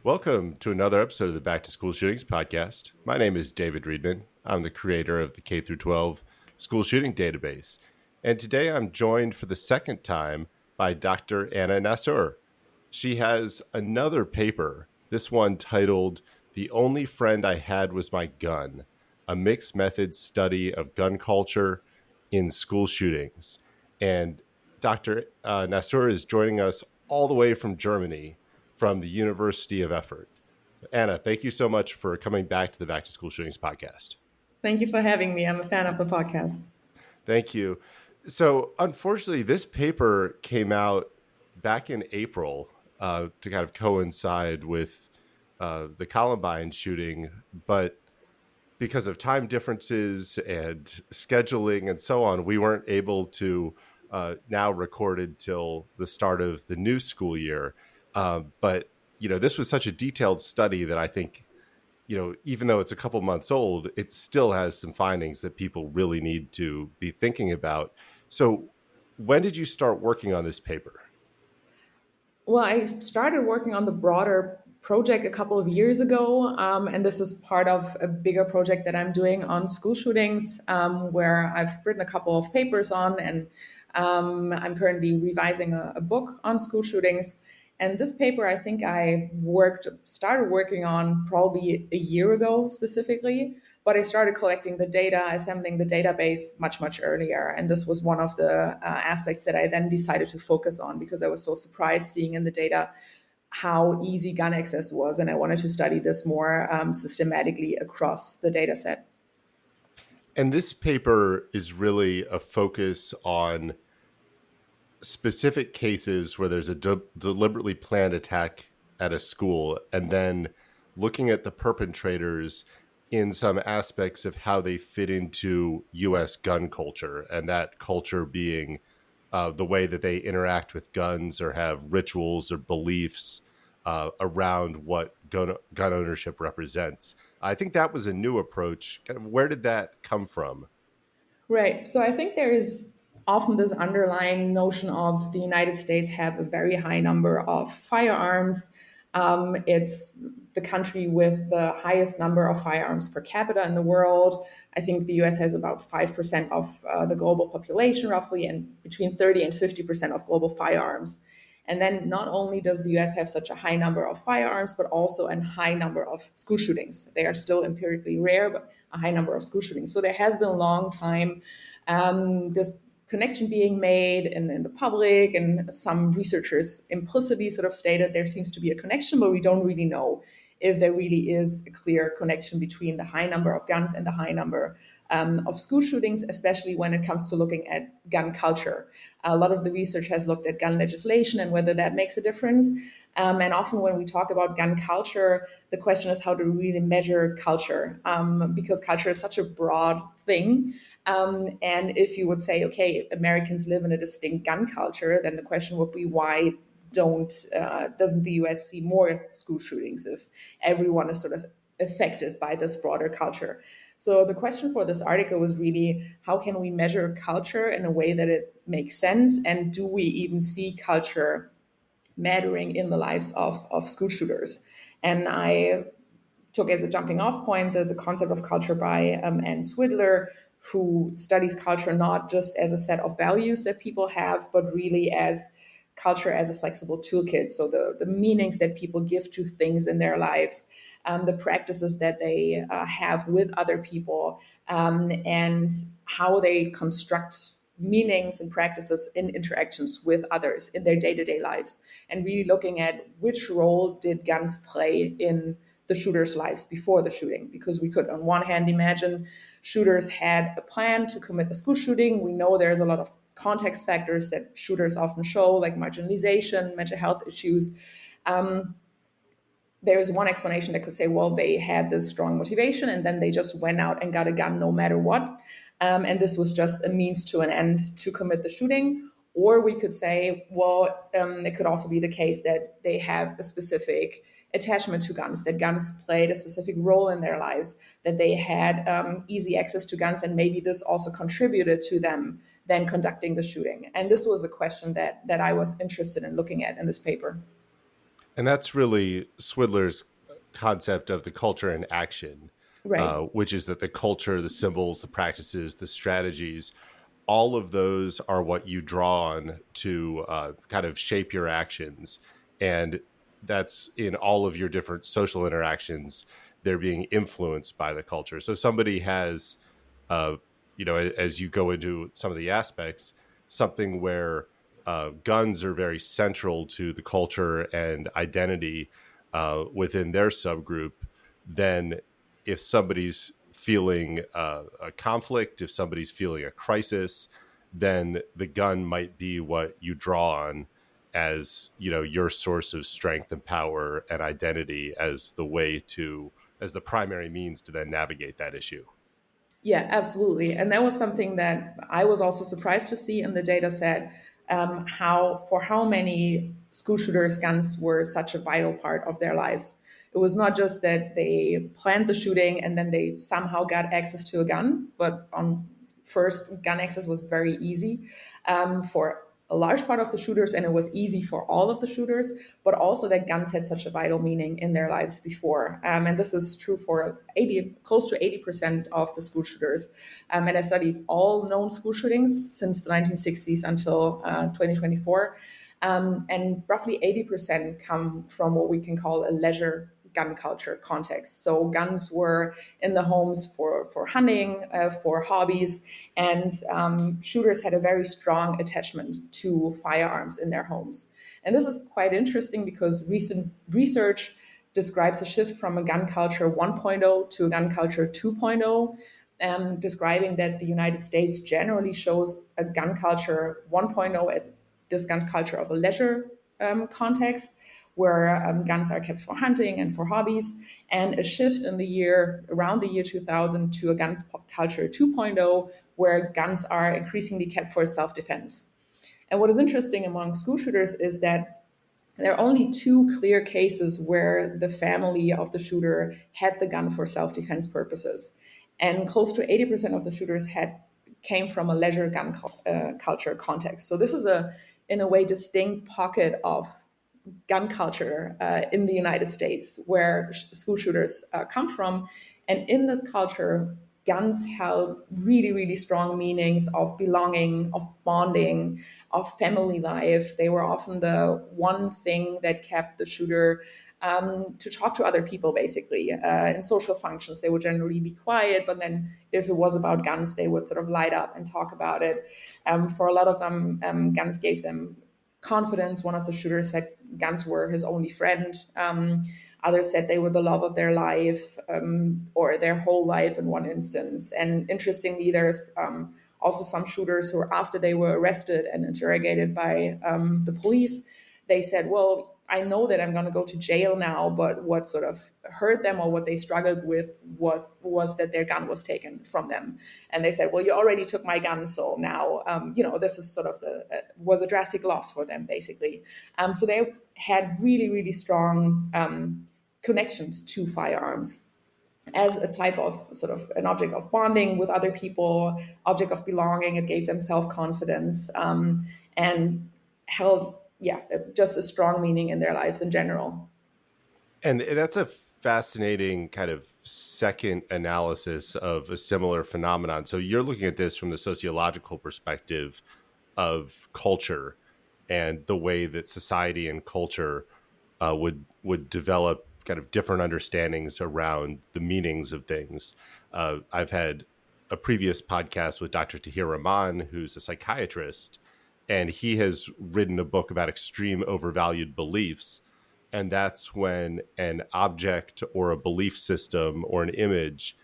Welcome to another episode of the Back to School Shootings podcast. My name is David Reedman. I'm the creator of the K through 12 school shooting database. And today I'm joined for the second time by Dr. Anna Nasser. She has another paper, this one titled The Only Friend I Had Was My Gun, a mixed method study of gun culture in school shootings. And Dr. Nasser is joining us all the way from Germany from the University of Effort. Anna, thank you so much for coming back to the Back to School Shootings podcast. Thank you for having me. I'm a fan of the podcast. Thank you. So, unfortunately, this paper came out back in April to kind of coincide with the Columbine shooting, but because of time differences and scheduling and so on, we weren't able to now record it till the start of the new school year. But this was such a detailed study that I think, even though it's a couple months old, it still has some findings that people really need to be thinking about. So when did you start working on this paper? Well, I started working on the broader project a couple of years ago, and this is part of a bigger project that I'm doing on school shootings, where I've written a couple of papers on, and I'm currently revising a book on school shootings. And this paper, I think I started working on probably a year ago specifically, but I started collecting the data, assembling the database much earlier. And this was one of the aspects that I then decided to focus on because I was so surprised seeing in the data how easy gun access was. And I wanted to study this more systematically across the data set. And this paper is really a focus on specific cases where there's a deliberately planned attack at a school, and then looking at the perpetrators in some aspects of how they fit into U.S. gun culture, and that culture being the way that they interact with guns or have rituals or beliefs around what gun ownership represents. I think that was a new approach. Kind of, where did that come from? Right. So I think there is often this underlying notion of the United States have a very high number of firearms. It's the country with the highest number of firearms per capita in the world. I think the US has about 5% of the global population, roughly, and between 30 and 50% of global firearms. And then not only does the US have such a high number of firearms, but also a high number of school shootings. They are still empirically rare, but a high number of school shootings. So there has been a long time this connection being made in the public, and some researchers implicitly sort of stated there seems to be a connection, but we don't really know if there really is a clear connection between the high number of guns and the high number of school shootings, especially when it comes to looking at gun culture. A lot of the research has looked at gun legislation and whether that makes a difference. And often when we talk about gun culture, the question is how to really measure culture, because culture is such a broad thing. And if you would say, okay, Americans live in a distinct gun culture, then the question would be why doesn't the US see more school shootings if everyone is sort of affected by this broader culture? So the question for this article was really, how can we measure culture in a way that it makes sense? And do we even see culture mattering in the lives of school shooters? And I took as a jumping off point the concept of culture by Anne Swidler, who studies culture not just as a set of values that people have, but really as culture as a flexible toolkit. So the meanings that people give to things in their lives, the practices that they have with other people, and how they construct meanings and practices in interactions with others in their day-to-day lives, and really looking at which role did guns play in the shooters' lives before the shooting. Because we could, on one hand, imagine shooters had a plan to commit a school shooting. We know there's a lot of context factors that shooters often show, like marginalization, mental health issues. There's one explanation that could say, well, they had this strong motivation and then they just went out and got a gun no matter what. And this was just a means to an end to commit the shooting. Or we could say, well, it could also be the case that they have a specific attachment to guns, that guns played a specific role in their lives, that they had easy access to guns, and maybe this also contributed to them then conducting the shooting. And this was a question that I was interested in looking at in this paper. And that's really Swidler's concept of the culture in action, Right. which is that the culture, the symbols, the practices, the strategies, all of those are what you draw on to kind of shape your actions. And that's in all of your different social interactions, they're being influenced by the culture. So somebody has, uh, as you go into some of the aspects, something where guns are very central to the culture and identity within their subgroup, then if somebody's feeling a conflict, if somebody's feeling a crisis, then the gun might be what you draw on as your source of strength and power and identity as the primary means to then navigate that issue. Yeah, absolutely. And that was something that I was also surprised to see in the data set, how many school shooters guns were such a vital part of their lives. It was not just that they planned the shooting and then they somehow got access to a gun, but on first, gun access was very easy for a large part of the shooters, and it was easy for all of the shooters, but also that guns had such a vital meaning in their lives before. And this is true for close to 80% of the school shooters. And I studied all known school shootings since the 1960s until 2024. And roughly 80% come from what we can call a leisure gun culture context. So guns were in the homes for hunting, for hobbies, and shooters had a very strong attachment to firearms in their homes. And this is quite interesting because recent research describes a shift from a gun culture 1.0 to a gun culture 2.0, describing that the United States generally shows a gun culture 1.0 as this gun culture of a leisure context, where guns are kept for hunting and for hobbies, and a shift in the year around the year 2000 to a gun culture 2.0, where guns are increasingly kept for self-defense. And what is interesting among school shooters is that there are only two clear cases where the family of the shooter had the gun for self-defense purposes, and close to 80% of the shooters had came from a leisure gun culture context. So this is in a way, distinct pocket of gun culture in the United States where school shooters come from. And in this culture, guns held really, really strong meanings of belonging, of bonding, of family life. They were often the one thing that kept the shooter to talk to other people, basically. In social functions, they would generally be quiet, but then if it was about guns, they would sort of light up and talk about it. For a lot of them, guns gave them confidence. One of the shooters said guns were his only friend. Others said they were the love of their life or their whole life in one instance. And interestingly, there's also some shooters who, after they were arrested and interrogated by the police, they said, well, I know that I'm going to go to jail now, but what sort of hurt them or what they struggled with was that their gun was taken from them. And they said, well, you already took my gun, so now, this is sort of was a drastic loss for them, basically. So they had really, really strong connections to firearms as a type of sort of an object of bonding with other people, object of belonging. It gave them self-confidence and held, yeah, just a strong meaning in their lives in general. And that's a fascinating kind of second analysis of a similar phenomenon. So you're looking at this from the sociological perspective of culture and the way that society and culture would develop kind of different understandings around the meanings of things. I've had a previous podcast with Dr. Tahir Rahman, who's a psychiatrist, and he has written a book about extreme overvalued beliefs. And that's when an object or a belief system or an image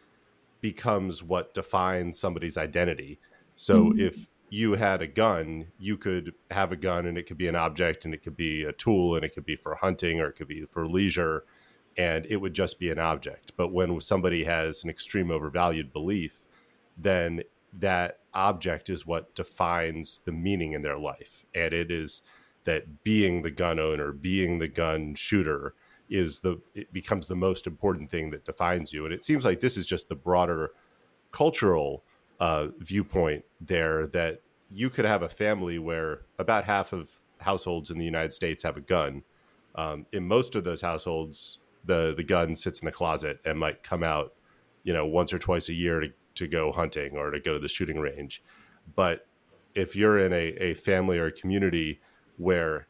becomes what defines somebody's identity. So if you had a gun, you could have a gun and it could be an object and it could be a tool and it could be for hunting or it could be for leisure and it would just be an object. But when somebody has an extreme overvalued belief, then that object is what defines the meaning in their life. And it is that being the gun owner, being the gun shooter it becomes the most important thing that defines you. And it seems like this is just the broader cultural viewpoint there, that you could have a family where about half of households in the United States have a gun, In most of those households, the gun sits in the closet and might come out, once or twice a year to go hunting or to go to the shooting range. But if you're in a family or a community where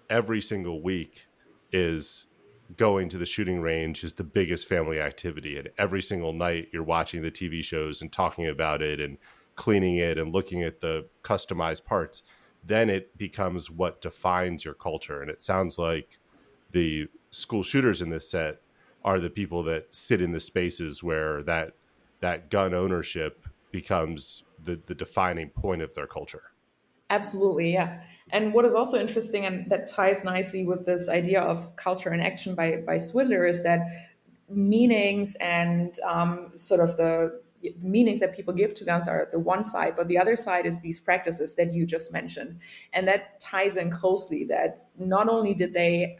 every single week is going to the shooting range is the biggest family activity, and every single night you're watching the TV shows and talking about it and cleaning it and looking at the customized parts, then it becomes what defines your culture. And it sounds like the school shooters in this set are the people that sit in the spaces where that gun ownership becomes the defining point of their culture. Absolutely, yeah. And what is also interesting, and that ties nicely with this idea of culture and action by Swindler, is that meanings and sort of the meanings that people give to guns are the one side, but the other side is these practices that you just mentioned. And that ties in closely that not only did they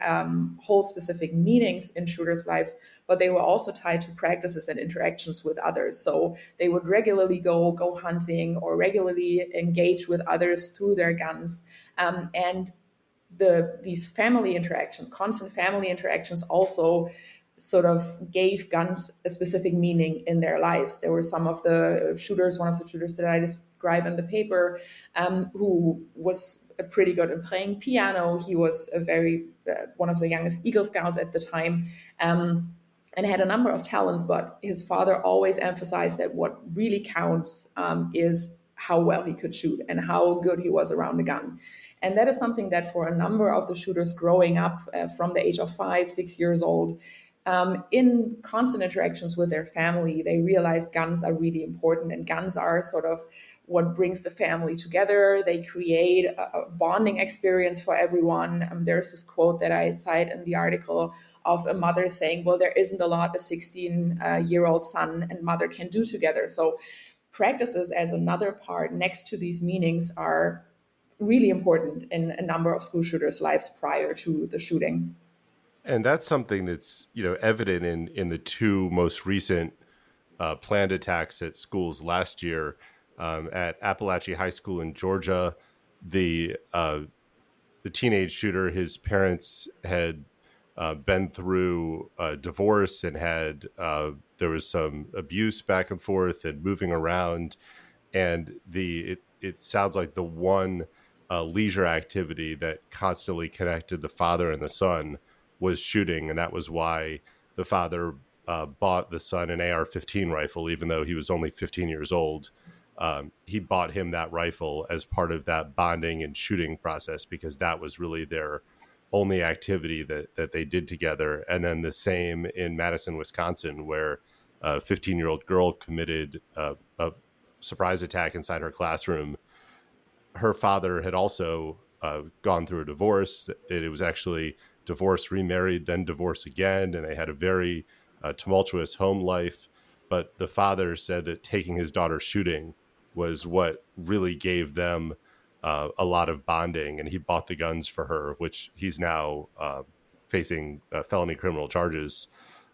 hold specific meanings in shooters' lives, but they were also tied to practices and interactions with others. So they would regularly go hunting or regularly engage with others through their guns. And these family interactions, constant family interactions, also sort of gave guns a specific meaning in their lives. There were some of the shooters, one of the shooters that I describe in the paper, who was pretty good at playing piano. He was a very one of the youngest Eagle Scouts at the time. And had a number of talents, but his father always emphasized that what really counts is how well he could shoot and how good he was around the gun. And that is something that for a number of the shooters growing up from the age of 5, 6 years old, in constant interactions with their family, they realize guns are really important, and guns are sort of what brings the family together. They create a bonding experience for everyone. There's this quote that I cite in the article of a mother saying, well, there isn't a lot a 16-year-old son and mother can do together. So practices as another part next to these meanings are really important in a number of school shooters' lives prior to the shooting. And that's something that's evident in the two most recent planned attacks at schools last year. At Appalachia High School in Georgia, the teenage shooter, his parents had been through a divorce and had there was some abuse back and forth and moving around, and it sounds like the one leisure activity that constantly connected the father and the son was shooting, and that was why the father bought the son an AR-15 rifle, even though he was only 15 years old. He bought him that rifle as part of that bonding and shooting process because that was really their only activity that they did together. And then the same in Madison, Wisconsin, where a 15-year-old girl committed a surprise attack inside her classroom. Her father had also gone through a divorce. It was actually divorce, remarried, then divorce again, and they had a very tumultuous home life. But the father said that taking his daughter shooting was what really gave them a lot of bonding, and he bought the guns for her, which he's now facing felony criminal charges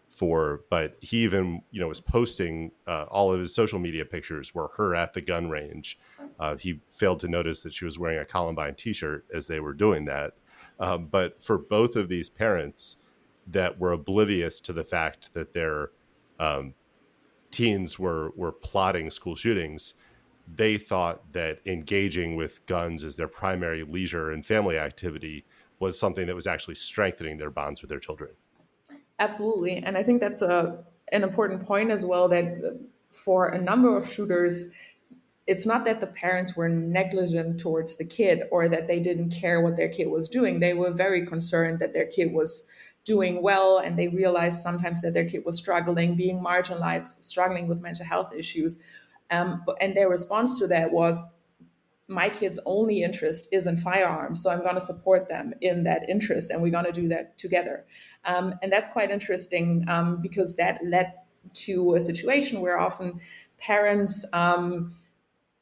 for. But he even was posting all of his social media pictures were her at the gun range. He failed to notice that she was wearing a Columbine t-shirt as they were doing that. But for both of these parents that were oblivious to the fact that their teens were plotting school shootings, they thought that engaging with guns as their primary leisure and family activity was something that was actually strengthening their bonds with their children. Absolutely. And I think that's an important point as well, that for a number of shooters, it's not that the parents were negligent towards the kid or that they didn't care what their kid was doing. They were very concerned that their kid was doing well, and they realized sometimes that their kid was struggling, being marginalized, struggling with mental health issues. And their response to that was, my kid's only interest is in firearms, so I'm going to support them in that interest, and we're going to do that together. And that's quite interesting because that led to a situation where often parents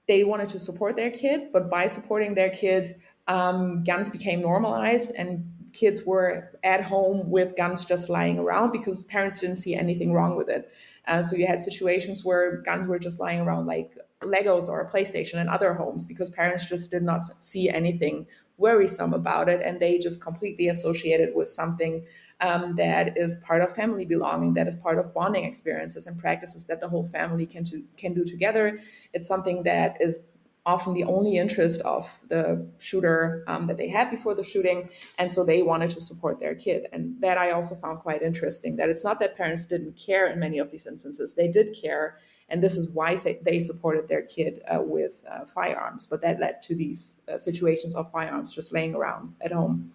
they wanted to support their kid, but by supporting their kid, guns became normalized, and kids were at home with guns just lying around because parents didn't see anything wrong with it. So you had situations where guns were just lying around like Legos or a PlayStation in other homes because parents just did not see anything worrisome about it, and they just completely associated with something that is part of family belonging, that is part of bonding experiences and practices that the whole family can do together. It's something that is often the only interest of the shooter that they had before the shooting. And so they wanted to support their kid. And that I also found quite interesting, that it's not that parents didn't care in many of these instances. They did care. And this is why they supported their kid with firearms. But that led to these situations of firearms just laying around at home.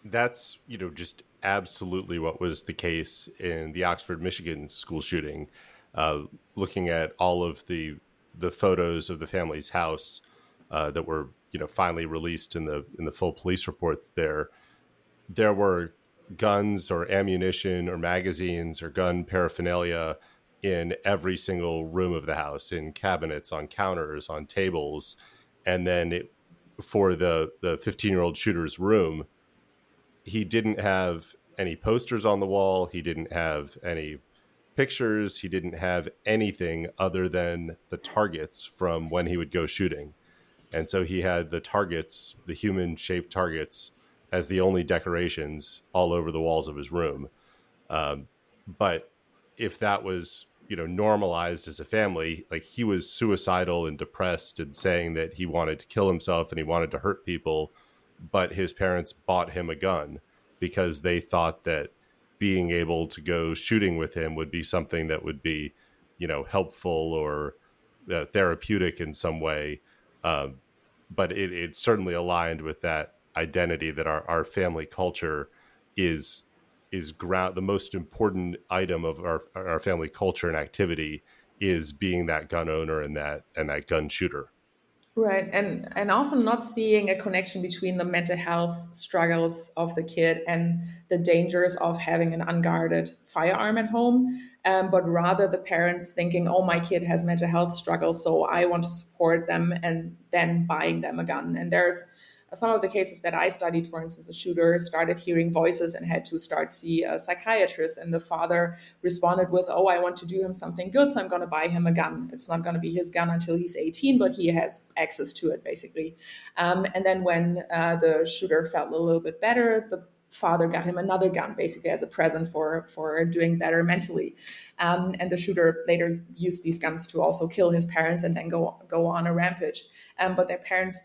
That's, just absolutely what was the case in the Oxford, Michigan school shooting. Looking at all of the photos of the family's house that were, finally released in the full police report, there were guns or ammunition or magazines or gun paraphernalia in every single room of the house, in cabinets, on counters, on tables. And then for the 15-year-old shooter's room, he didn't have any posters on the wall. He didn't have any pictures. He didn't have anything other than the targets from when he would go shooting. And so he had the targets, the human shaped targets, as the only decorations all over the walls of his room. Um, but if that was, normalized as a family, like, he was suicidal and depressed and saying that he wanted to kill himself and he wanted to hurt people, but his parents bought him a gun because they thought that being able to go shooting with him would be something that would be, helpful or therapeutic in some way. Um, but it certainly aligned with that identity that our family culture is the most important item of our family culture and activity is being that gun owner and that gun shooter. Right. And often not seeing a connection between the mental health struggles of the kid and the dangers of having an unguarded firearm at home, but rather the parents thinking, oh, my kid has mental health struggles, so I want to support them, and then buying them a gun. And there's some of the cases that I studied, for instance, a shooter started hearing voices and had to start see a psychiatrist. And the father responded with, oh, I want to do him something good, so I'm going to buy him a gun. It's not going to be his gun until he's 18, but he has access to it, basically. And then when the shooter felt a little bit better, the father got him another gun, basically as a present for doing better mentally. And the shooter later used these guns to also kill his parents and then go on a rampage. But their parents,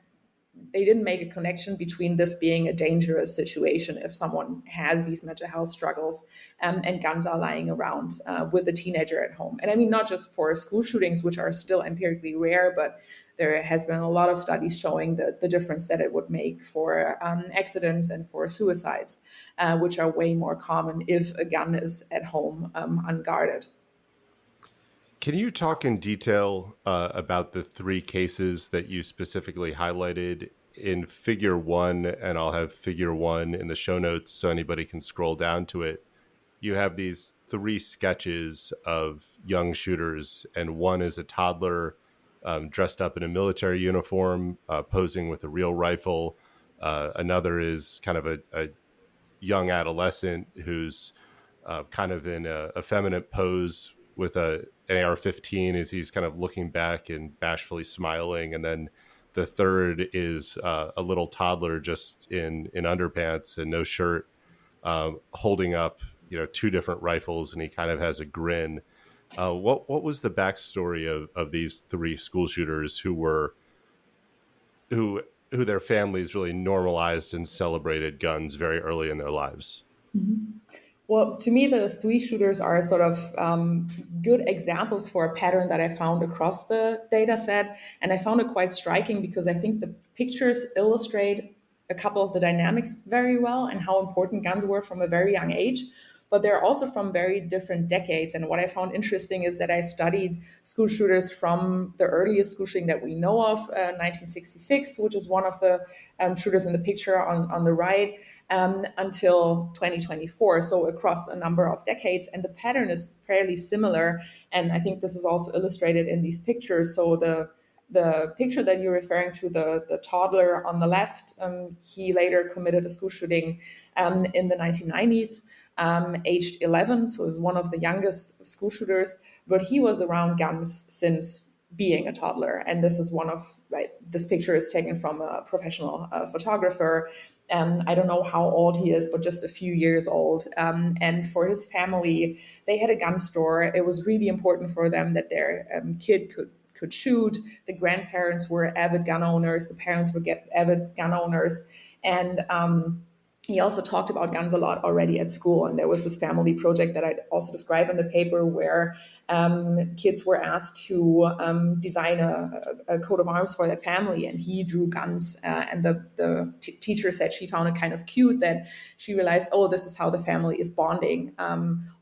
they didn't make a connection between this being a dangerous situation if someone has these mental health struggles, and guns are lying around with a teenager at home. And I mean, not just for school shootings, which are still empirically rare, but there has been a lot of studies showing the difference that it would make for accidents and for suicides, which are way more common if a gun is at home unguarded. Can you talk in detail about the three cases that you specifically highlighted in figure one? And I'll have figure one in the show notes so anybody can scroll down to it. You have these three sketches of young shooters, and one is a toddler dressed up in a military uniform, posing with a real rifle. Another is kind of a young adolescent who's kind of in a effeminate pose with an AR-15 as he's kind of looking back and bashfully smiling. And then the third is a little toddler just in underpants and no shirt, holding up, two different rifles, and he kind of has a grin. What was the backstory of these three school shooters who their families really normalized and celebrated guns very early in their lives? Well, to me, the three shooters are sort of good examples for a pattern that I found across the data set. And I found it quite striking because I think the pictures illustrate a couple of the dynamics very well and how important guns were from a very young age. But they're also from very different decades. And what I found interesting is that I studied school shooters from the earliest school shooting that we know of, 1966, which is one of the shooters in the picture on the right, until 2024. So across a number of decades. And the pattern is fairly similar. And I think this is also illustrated in these pictures. So the the picture that you're referring to, the toddler on the left, he later committed a school shooting in the 1990s, aged 11, so he was one of the youngest school shooters, but he was around guns since being a toddler. And this is one of, right, this picture is taken from a professional photographer. I don't know how old he is, but just a few years old. And for his family, they had a gun store. It was really important for them that their kid could shoot. The grandparents were avid gun owners. The parents were avid gun owners. And he also talked about guns a lot already at school. And there was this family project that I also describe in the paper where kids were asked to design a coat of arms for their family. And he drew guns. And the teacher said she found it kind of cute that she realized, oh, this is how the family is bonding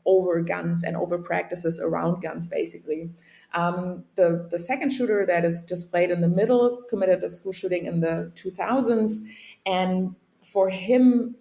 over guns and over practices around guns, basically. The second shooter that is displayed in the middle committed the school shooting in the 2000s. And for him,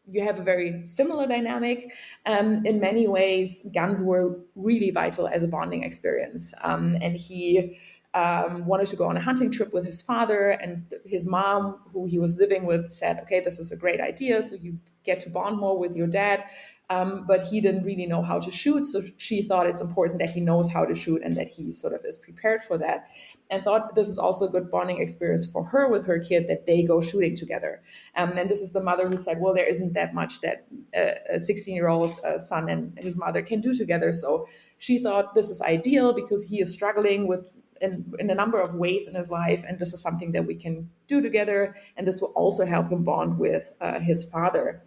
you have a very similar dynamic. In many ways, guns were really vital as a bonding experience. And he wanted to go on a hunting trip with his father, and his mom, who he was living with, said, okay, this is a great idea. So you get to bond more with your dad. But he didn't really know how to shoot. So she thought it's important that he knows how to shoot and that he sort of is prepared for that. And thought this is also a good bonding experience for her with her kid, that they go shooting together. And this is the mother who said, well, there isn't that much that a 16-year-old son and his mother can do together. So she thought this is ideal because he is struggling with in a number of ways in his life, and this is something that we can do together, and this will also help him bond with his father.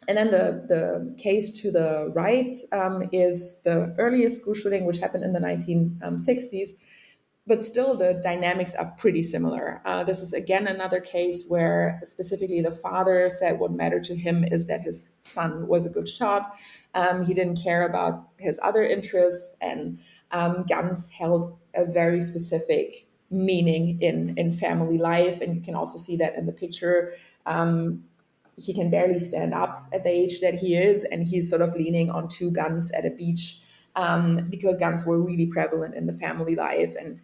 And then the case to the right is the earliest school shooting, which happened in the 1960s. But still, the dynamics are pretty similar. This is, again, another case where specifically the father said what mattered to him is that his son was a good shot. He didn't care about his other interests, and guns held a very specific meaning in family life. And you can also see that in the picture. He can barely stand up at the age that he is, and he's sort of leaning on two guns at a beach because guns were really prevalent in the family life. And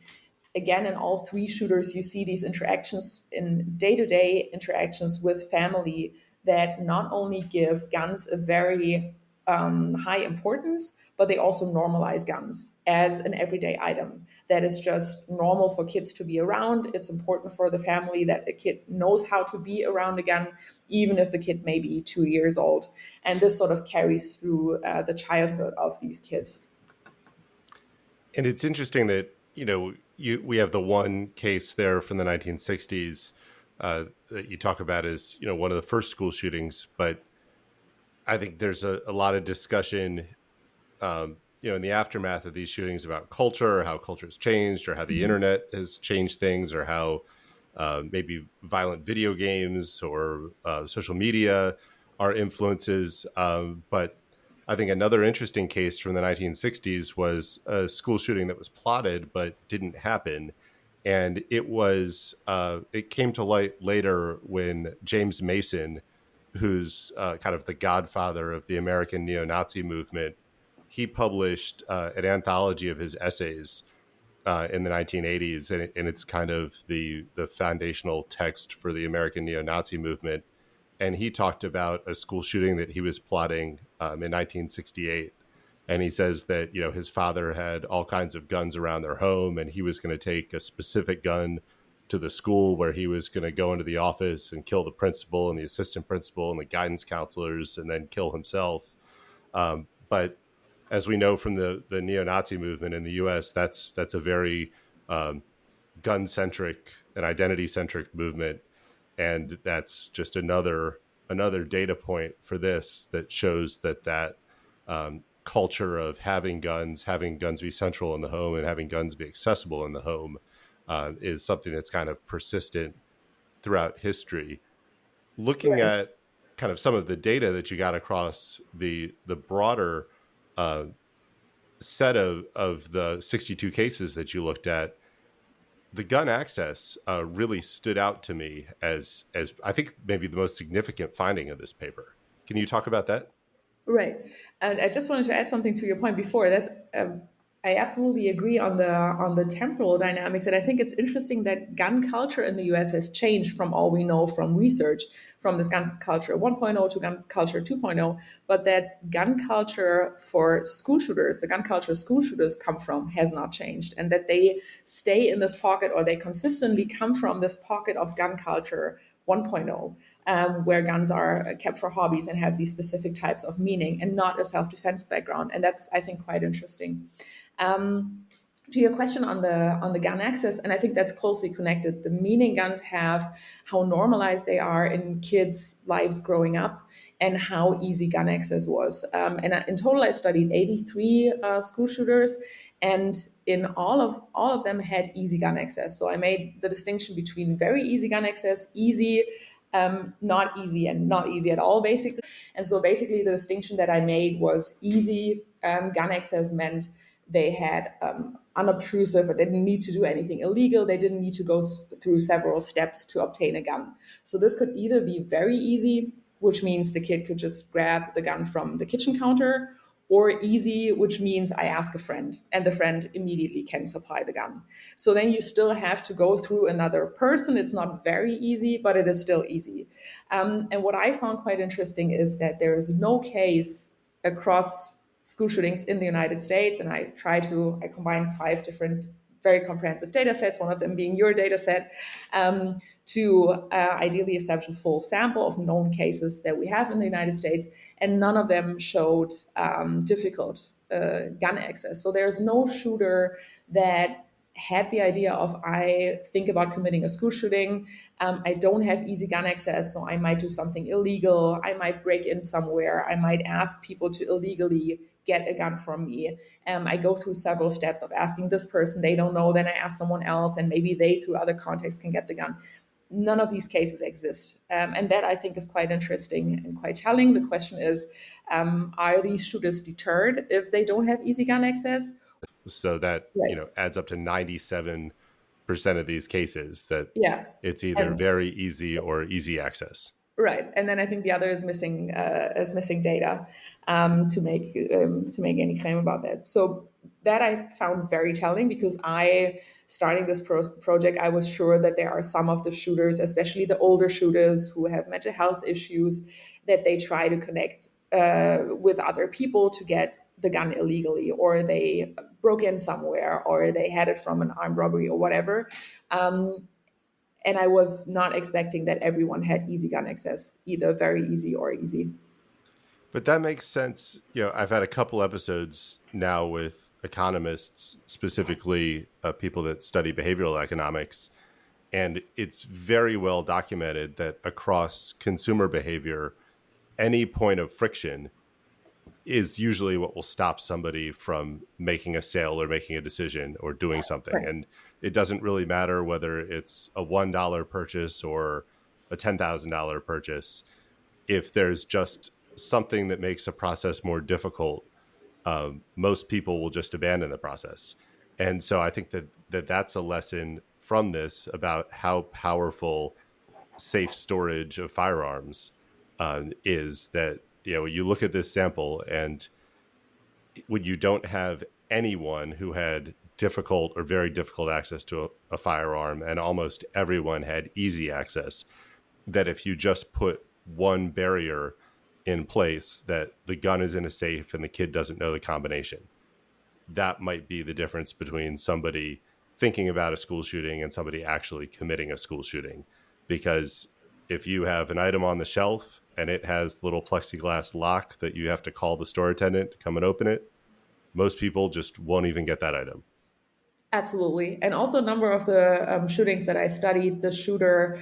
again, in all three shooters, you see these interactions in day-to-day interactions with family that not only give guns a very high importance, but they also normalize guns as an everyday item that is just normal for kids to be around. It's important for the family that a kid knows how to be around a gun, even if the kid may be 2 years old. And this sort of carries through the childhood of these kids. And it's interesting that, we have the one case there from the 1960s that you talk about as, one of the first school shootings. But I think there's a lot of discussion, in the aftermath of these shootings about culture, or how culture has changed, or how the internet has changed things, or how maybe violent video games or social media are influences. But I think another interesting case from the 1960s was a school shooting that was plotted but didn't happen. And it came to light later when James Mason, who's kind of the godfather of the American neo-Nazi movement, he published an anthology of his essays in the 1980s, and it's kind of the foundational text for the American neo-Nazi movement. And he talked about a school shooting that he was plotting in 1968. And he says that, his father had all kinds of guns around their home, and he was going to take a specific gun to the school where he was going to go into the office and kill the principal and the assistant principal and the guidance counselors and then kill himself. But as we know from the neo-Nazi movement in the U.S., that's a very gun-centric and identity-centric movement. And that's just another data point for this that shows that culture of having guns be central in the home and having guns be accessible in the home is something that's kind of persistent throughout history. Looking at kind of some of the data that you got across the broader set of the 62 cases that you looked at, the gun access really stood out to me as I think maybe the most significant finding of this paper. Can you talk about that? Right. And I just wanted to add something to your point before. That's I absolutely agree on the temporal dynamics, and I think it's interesting that gun culture in the U.S. has changed from all we know from research, from this gun culture 1.0 to gun culture 2.0, but that gun culture for school shooters, the gun culture school shooters come from, has not changed, and that they stay in this pocket, or they consistently come from this pocket of gun culture 1.0, where guns are kept for hobbies and have these specific types of meaning and not a self-defense background, and that's, I think, quite interesting. Um, to your question on the gun access, and I think that's closely connected. The meaning guns have, how normalized they are in kids' lives growing up, and how easy gun access was. In total, I studied 83 school shooters, and in all of them had easy gun access. So I made the distinction between very easy gun access, easy, not easy, and not easy at all, basically. And so basically, the distinction that I made was easy gun access meant they had unobtrusive, or they didn't need to do anything illegal. They didn't need to go through several steps to obtain a gun. So this could either be very easy, which means the kid could just grab the gun from the kitchen counter, or easy, which means I ask a friend and the friend immediately can supply the gun. So then you still have to go through another person. It's not very easy, but it is still easy. And what I found quite interesting is that there is no case across school shootings in the United States, and I combine 5 different very comprehensive data sets, one of them being your data set, to ideally establish a full sample of known cases that we have in the United States, and none of them showed difficult gun access. So there's no shooter that had the idea of, I think about committing a school shooting, I don't have easy gun access, so I might do something illegal, I might break in somewhere, I might ask people to illegally get a gun from me. I go through several steps of asking this person, they don't know, then I ask someone else, and maybe they, through other contexts, can get the gun. None of these cases exist. And that, I think, is quite interesting and quite telling. The question is, are these shooters deterred if they don't have easy gun access? So that, Right. adds up to 97% of these cases that Yeah. it's either And very easy or easy access. right, and then I think the other is missing data to make any claim about that. So that I found very telling, because starting this project, I was sure that there are some of the shooters, especially the older shooters who have mental health issues, that they try to connect with other people to get the gun illegally, or they broke in somewhere, or they had it from an armed robbery or whatever. And I was not expecting that everyone had easy gun access, either very easy or easy. But that makes sense. I've had a couple episodes now with economists, specifically people that study behavioral economics. And it's very well documented that across consumer behavior, any point of friction is usually what will stop somebody from making a sale or making a decision or doing something. Right. And it doesn't really matter whether it's a $1 purchase or a $10,000 purchase. If there's just something that makes a process more difficult, most people will just abandon the process. And so I think that's a lesson from this about how powerful safe storage of firearms is. That you look at this sample, and when you don't have anyone who had difficult or very difficult access to a firearm, and almost everyone had easy access, that if you just put one barrier in place, that the gun is in a safe and the kid doesn't know the combination, that might be the difference between somebody thinking about a school shooting and somebody actually committing a school shooting. Because if you have an item on the shelf and it has the little plexiglass lock that you have to call the store attendant to come and open it, most people just won't even get that item. Absolutely. And also, a number of the shootings that I studied, the shooter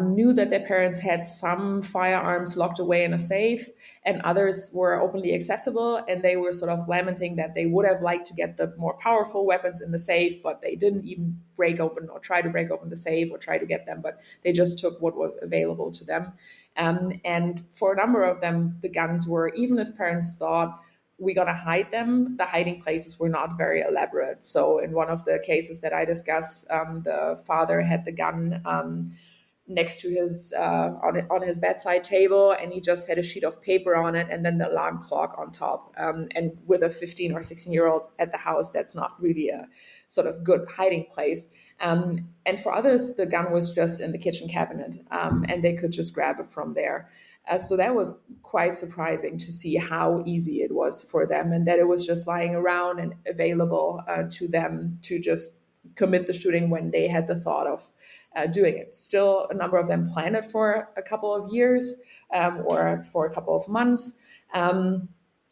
knew that their parents had some firearms locked away in a safe, and others were openly accessible. And they were sort of lamenting that they would have liked to get the more powerful weapons in the safe, but they didn't even break open or try to break open the safe or try to get them, but they just took what was available to them. And for a number of them, the guns were, even if parents thought, we're going to hide them, the hiding places were not very elaborate. So in one of the cases that I discuss, the father had the gun next to his on his bedside table, and he just had a sheet of paper on it and then the alarm clock on top. And with a 15 or 16-year-old at the house, that's not really a sort of good hiding place. And for others, the gun was just in the kitchen cabinet, and they could just grab it from there. So that was quite surprising to see how easy it was for them, and that it was just lying around and available to them to just commit the shooting when they had the thought of doing it. Still, a number of them planned it for a couple of years or for a couple of months. And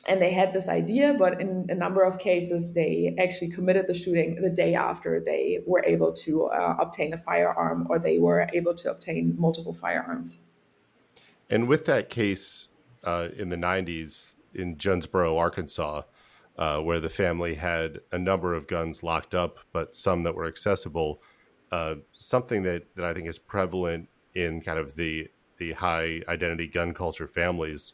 they had this idea, but in a number of cases, they actually committed the shooting the day after they were able to obtain a firearm, or they were able to obtain multiple firearms. And with that case in the 90s in Jonesboro, Arkansas, where the family had a number of guns locked up, but some that were accessible, something that I think is prevalent in kind of the high identity gun culture families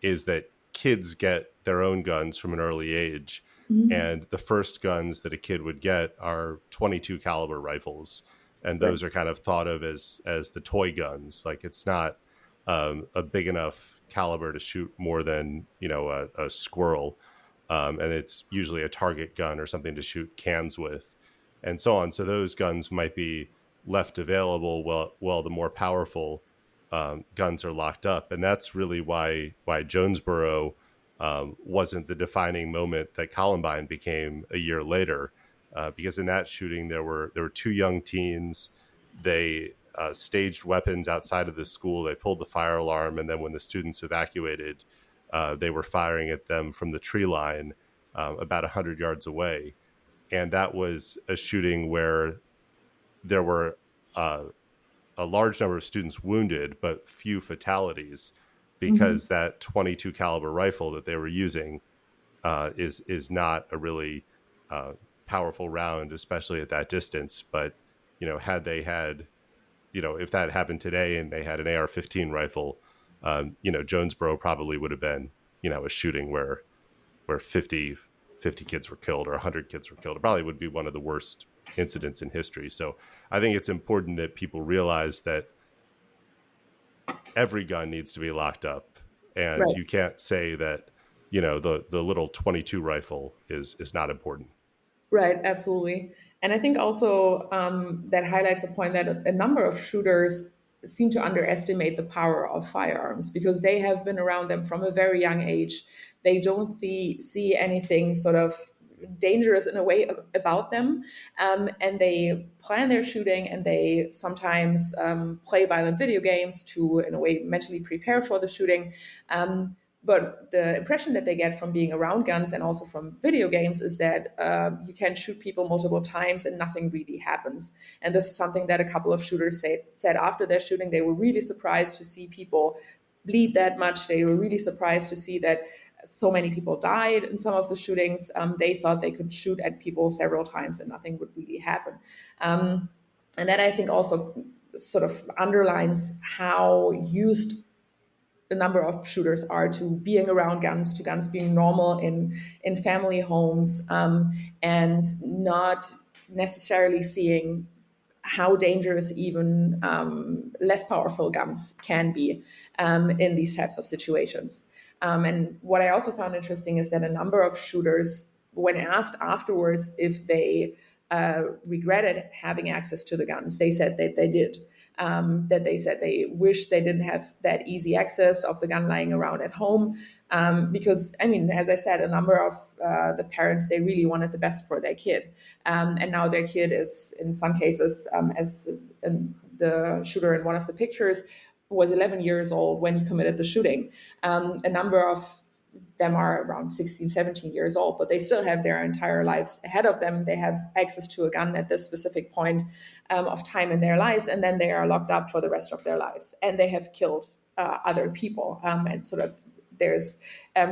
is that kids get their own guns from an early age. Mm-hmm. And the first guns that a kid would get are 22 caliber rifles. And Right. those are kind of thought of as the toy guns. Like it's not a big enough caliber to shoot more than, a squirrel. And it's usually a target gun or something to shoot cans with and so on. So those guns might be left available while the more powerful guns are locked up. And that's really why Jonesboro wasn't the defining moment that Columbine became a year later. Because in that shooting, there were two young teens. They staged weapons outside of the school. They pulled the fire alarm, and then when the students evacuated, they were firing at them from the tree line about 100 yards away. And that was a shooting where there were a large number of students wounded, but few fatalities, Mm-hmm. because that 22 caliber rifle that they were using is not a really powerful round, especially at that distance. But had they had, if that happened today and they had an AR-15 rifle, Jonesboro probably would have been, a shooting where 50 kids were killed or 100 kids were killed. It probably would be one of the worst incidents in history. So I think it's important that people realize that every gun needs to be locked up, and Right. you can't say that the little 22 rifle is not important. Right, absolutely. And I think also that highlights a point that a number of shooters seem to underestimate the power of firearms because they have been around them from a very young age. They don't see anything sort of dangerous in a way about them. And they plan their shooting, and they sometimes play violent video games to, in a way, mentally prepare for the shooting. But the impression that they get from being around guns and also from video games is that you can shoot people multiple times and nothing really happens. And this is something that a couple of shooters said after their shooting. They were really surprised to see people bleed that much. They were really surprised to see that so many people died in some of the shootings. They thought they could shoot at people several times and nothing would really happen. And that, I think, also sort of underlines how used a number of shooters are to being around guns, to guns being normal in family homes, and not necessarily seeing how dangerous even less powerful guns can be in these types of situations. And what I also found interesting is that a number of shooters, when asked afterwards if they regretted having access to the guns, they said that they did. That they said they wish they didn't have that easy access of the gun lying around at home. Because, I mean, as I said, a number of the parents, they really wanted the best for their kid. And now their kid is, in some cases, as in the shooter in one of the pictures, was 11 years old when he committed the shooting. A number of them are around 16, 17 years old, but they still have their entire lives ahead of them. They have access to a gun at this specific point of time in their lives, and then they are locked up for the rest of their lives. And they have killed other people, and sort of there's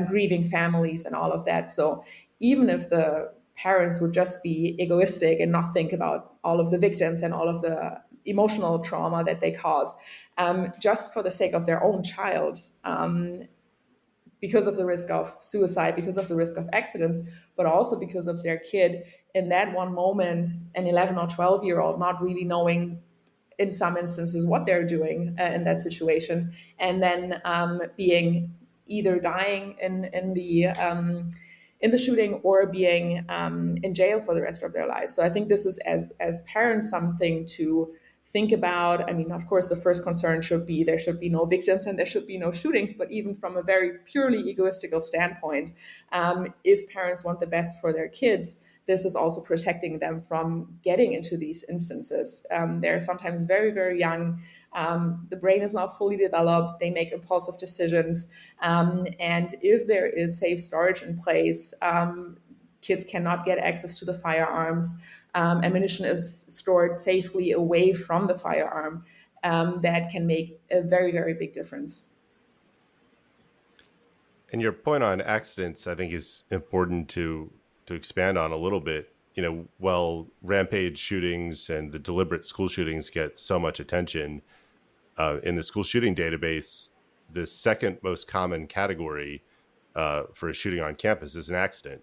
grieving families and all of that. So even if the parents would just be egoistic and not think about all of the victims and all of the emotional trauma that they cause, just for the sake of their own child, because of the risk of suicide, because of the risk of accidents, but also because of their kid in that one moment, an 11 or 12-year-old, not really knowing in some instances what they're doing in that situation, and then being either dying in the shooting or being in jail for the rest of their lives. So I think this is, as parents, something to think about. I mean, of course, the first concern should be there should be no victims and there should be no shootings. But even from a very purely egoistical standpoint, if parents want the best for their kids, this is also protecting them from getting into these instances. They're sometimes very, very young. The brain is not fully developed. They make impulsive decisions. And if there is safe storage in place, kids cannot get access to the firearms. Ammunition is stored safely away from the firearm. That can make a very, very big difference. And your point on accidents, I think, is important to expand on a little bit. While rampage shootings and the deliberate school shootings get so much attention, in the school shooting database, the second most common category for a shooting on campus is an accident.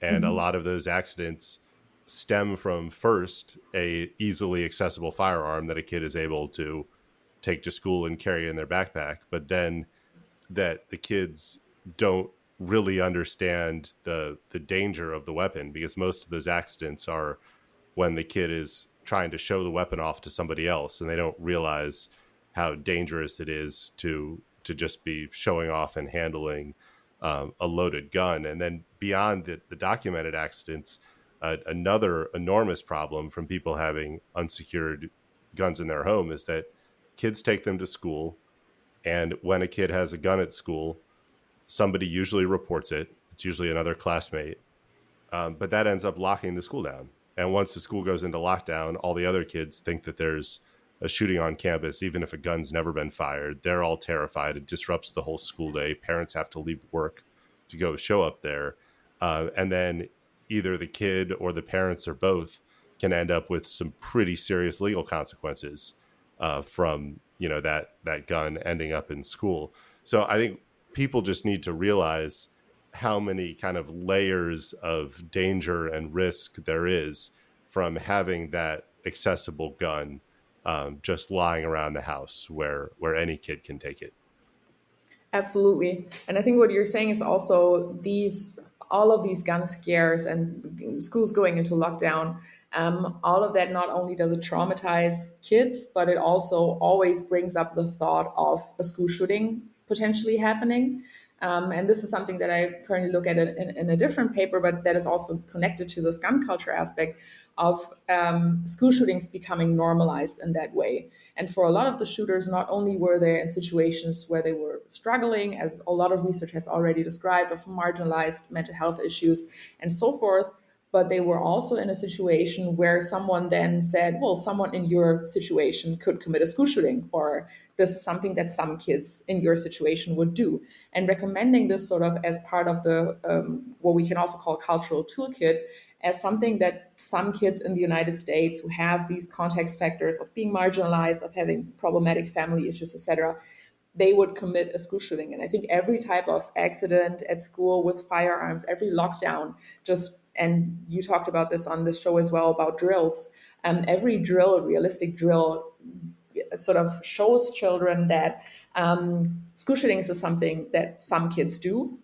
And a lot of those accidents stem from, first, a easily accessible firearm that a kid is able to take to school and carry in their backpack, but then that the kids don't really understand the danger of the weapon, because most of those accidents are when the kid is trying to show the weapon off to somebody else and they don't realize how dangerous it is to just be showing off and handling a loaded gun. And then beyond the documented accidents, another enormous problem from people having unsecured guns in their home is that kids take them to school, and when a kid has a gun at school, somebody usually reports it. It's usually another classmate, but that ends up locking the school down. And once the school goes into lockdown, all the other kids think that there's a shooting on campus, even if a gun's never been fired. They're all terrified. It disrupts the whole school day. Parents have to leave work to go show up there. And then either the kid or the parents or both can end up with some pretty serious legal consequences from that gun ending up in school. So I think people just need to realize how many kind of layers of danger and risk there is from having that accessible gun just lying around the house where any kid can take it. Absolutely. And I think what you're saying is also these all of these gun scares and schools going into lockdown, all of that, not only does it traumatize kids, but it also always brings up the thought of a school shooting potentially happening. And this is something that I currently look at in a different paper, but that is also connected to this gun culture aspect of school shootings becoming normalized in that way. And for a lot of the shooters, not only were they in situations where they were struggling, as a lot of research has already described, of marginalized mental health issues and so forth, but they were also in a situation where someone then said, well, someone in your situation could commit a school shooting, or this is something that some kids in your situation would do. And recommending this sort of as part of the, what we can also call cultural toolkit, as something that some kids in the United States who have these context factors of being marginalized, of having problematic family issues, etc., they would commit a school shooting. And I think every type of accident at school with firearms, every lockdown, just, and you talked about this on this show as well about drills, every drill, realistic drill, sort of shows children that school shootings is something that some kids do,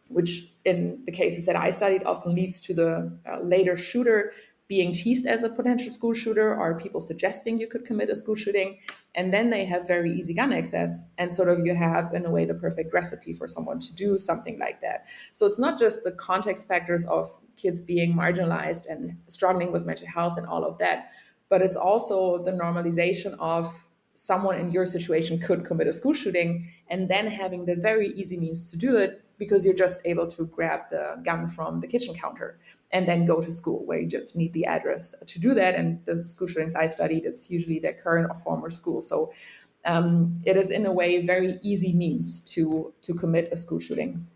which in the cases that I studied often leads to the later shooter being teased as a potential school shooter, or people suggesting you could commit a school shooting. And then they have very easy gun access. And sort of you have, in a way, the perfect recipe for someone to do something like that. So it's not just the context factors of kids being marginalized and struggling with mental health and all of that, but it's also the normalization of someone in your situation could commit a school shooting, and then having the very easy means to do it because you're just able to grab the gun from the kitchen counter and then go to school, where you just need the address to do that. And the school shootings I studied, it's usually their current or former school. So it is, in a way, very easy means to commit a school shooting.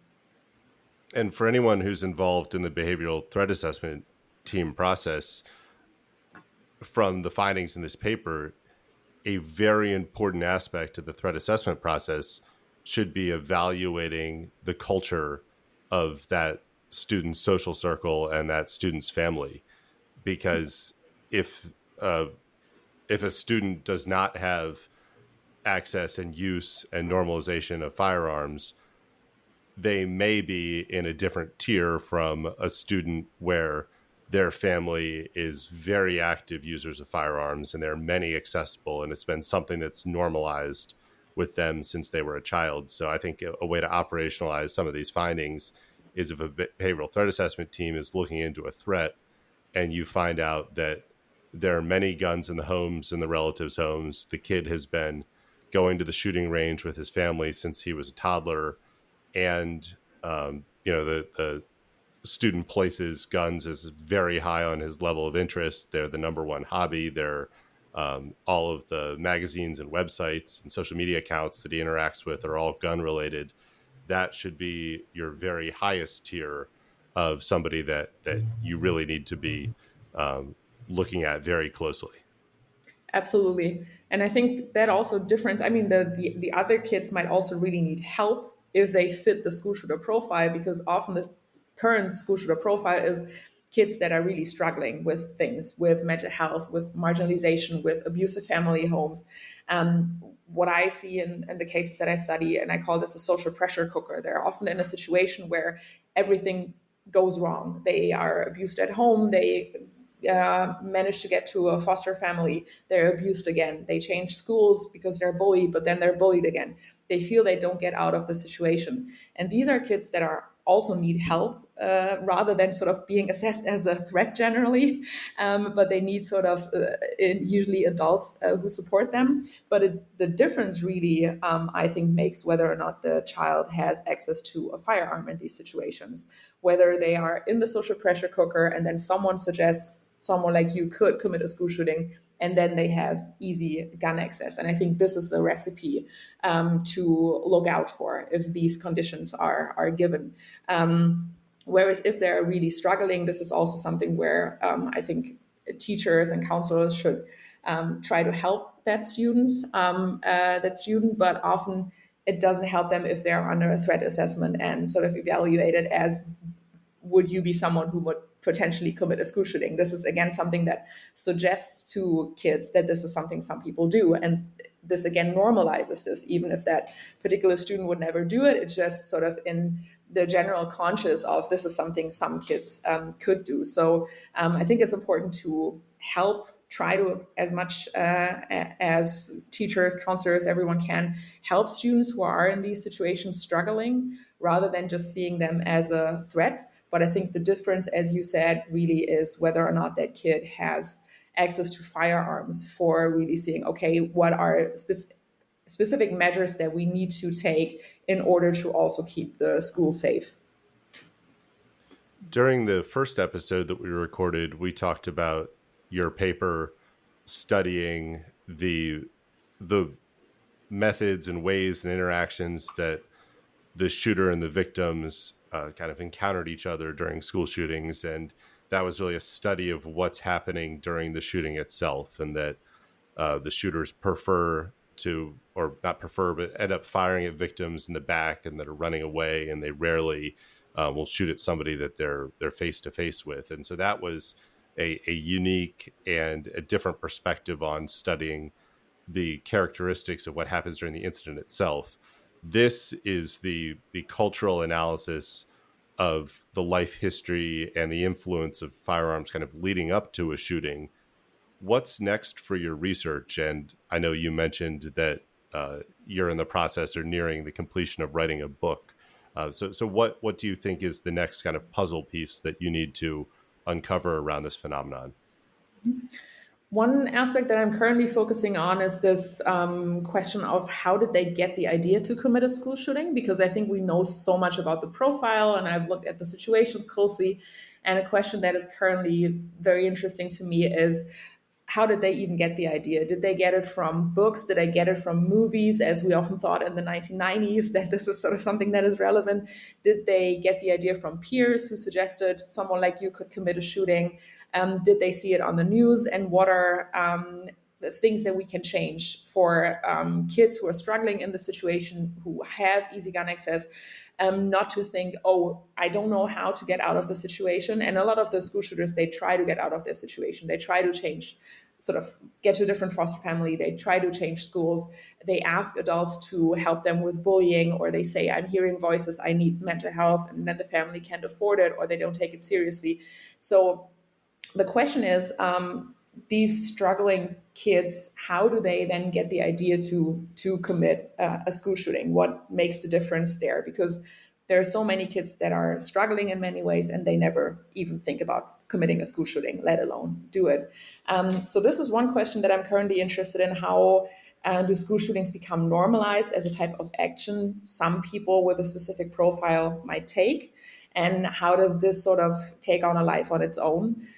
And for anyone who's involved in the behavioral threat assessment team process, from the findings in this paper, a very important aspect of the threat assessment process should be evaluating the culture of that student's social circle and that student's family. Because if if a student does not have access and use and normalization of firearms, they may be in a different tier from a student where their family is very active users of firearms and there are many accessible, and it's been something that's normalized with them since they were a child. So I think a way to operationalize some of these findings is if a behavioral threat assessment team is looking into a threat and you find out that there are many guns in the homes and the relatives' homes, the kid has been going to the shooting range with his family since he was a toddler, and the student places guns as very high on his level of interest. They're the number one hobby. They're all of the magazines and websites and social media accounts that he interacts with are all gun related. That should be your very highest tier of somebody that you really need to be um, looking at very closely. Absolutely. And I think that also difference, I mean, the other kids might also really need help if they fit the school shooter profile, because often the current school shooter profile is kids that are really struggling with things, with mental health, with marginalization, with abusive family homes. What I see in the cases that I study, and I call this a social pressure cooker, they're often in a situation where everything goes wrong. They are abused at home, they manage to get to a foster family, they're abused again. They change schools because they're bullied, but then they're bullied again. They feel they don't get out of the situation. And these are kids that are also need help rather than sort of being assessed as a threat generally, but they need sort of usually adults who support them. But the difference really, I think, makes whether or not the child has access to a firearm in these situations, whether they are in the social pressure cooker and then someone suggests someone like you could commit a school shooting, and then they have easy gun access. And I think this is a recipe to look out for if these conditions are given. Whereas if they're really struggling, this is also something where I think teachers and counselors should try to help that student, but often it doesn't help them if they're under a threat assessment and sort of evaluated as, would you be someone who would potentially commit a school shooting? This is again something that suggests to kids that this is something some people do, and this again normalizes this, even if that particular student would never do it. It's just sort of in the general conscious of this is something some kids could do. So I think it's important to help, try to, as much as teachers, counselors, everyone can, help students who are in these situations struggling, rather than just seeing them as a threat. But I think the difference, as you said, really is whether or not that kid has access to firearms, for really seeing, okay, what are specific measures that we need to take in order to also keep the school safe. During the first episode that we recorded, we talked about your paper studying the methods and ways and interactions that the shooter and the victims kind of encountered each other during school shootings. And that was really a study of what's happening during the shooting itself, and that the shooters prefer to, or not prefer, but end up firing at victims in the back and that are running away, and they rarely will shoot at somebody that they're face to face with. And so that was a unique and a different perspective on studying the characteristics of what happens during the incident itself. This is the cultural analysis of the life history and the influence of firearms kind of leading up to a shooting. What's next for your research? And I know you mentioned that you're in the process or nearing the completion of writing a book. So what do you think is the next kind of puzzle piece that you need to uncover around this phenomenon? One aspect that I'm currently focusing on is this question of how did they get the idea to commit a school shooting? Because I think we know so much about the profile, and I've looked at the situations closely. And a question that is currently very interesting to me is, how did they even get the idea? Did they get it from books? Did they get it from movies, as we often thought in the 1990s that this is sort of something that is relevant? Did they get the idea from peers who suggested someone like you could commit a shooting? Did they see it on the news? And what are the things that we can change for kids who are struggling in the situation, who have easy gun access? not to think, oh, I don't know how to get out of the situation. And a lot of the school shooters, they try to get out of their situation. They try to change, sort of get to a different foster family. They try to change schools. They ask adults to help them with bullying, or they say, I'm hearing voices, I need mental health, and then the family can't afford it, or they don't take it seriously. So the question is, these struggling kids, how do they then get the idea to commit a school shooting? What makes the difference there? Because there are so many kids that are struggling in many ways, and they never even think about committing a school shooting, let alone do it. So this is one question that I'm currently interested in: how do school shootings become normalized as a type of action some people with a specific profile might take? And how does this sort of take on a life on its own,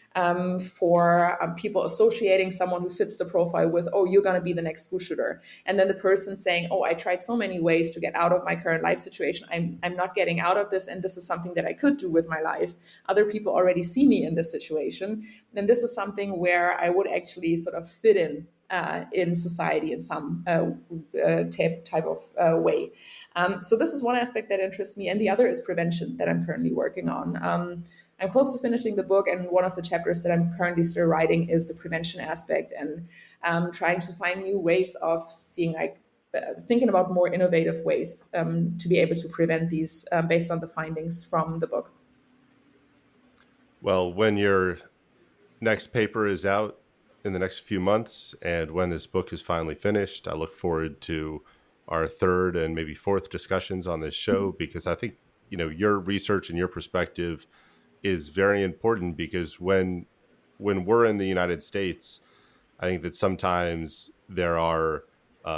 for people associating someone who fits the profile with, oh, you're going to be the next school shooter. And then the person saying, oh, I tried so many ways to get out of my current life situation. I'm not getting out of this. And this is something that I could do with my life. Other people already see me in this situation. And this is something where I would actually sort of fit in society in some type of way. So this is one aspect that interests me, and the other is prevention that I'm currently working on. I'm close to finishing the book, and one of the chapters that I'm currently still writing is the prevention aspect, and trying to find new ways of seeing, like, thinking about more innovative ways to be able to prevent these based on the findings from the book. Well, when your next paper is out in the next few months, and when this book is finally finished, I look forward to our third and maybe fourth discussions on this show, because I think, your research and your perspective is very important, because when we're in the United States, I think that sometimes there are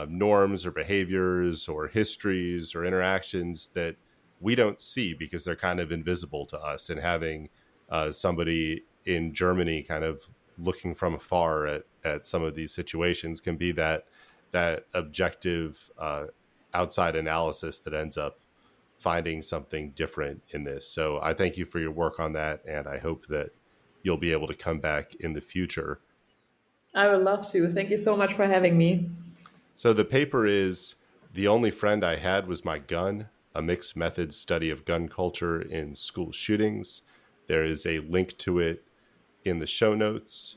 norms or behaviors or histories or interactions that we don't see because they're kind of invisible to us. And having somebody in Germany kind of looking from afar at some of these situations can be that objective outside analysis that ends up finding something different in this. So I thank you for your work on that, and I hope that you'll be able to come back in the future. I would love to. Thank you so much for having me. So the paper is "The Only Friend I Had Was My Gun, a Mixed Methods Study of Gun Culture in School Shootings." There is a link to it in the show notes.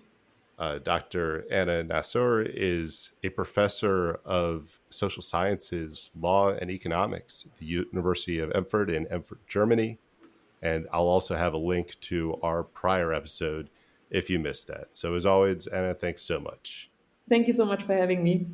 Dr. Anna Nassor is a professor of social sciences, law, and economics at the University of Erfurt in Erfurt, Germany. And I'll also have a link to our prior episode if you missed that. So as always, Anna, thanks so much. Thank you so much for having me.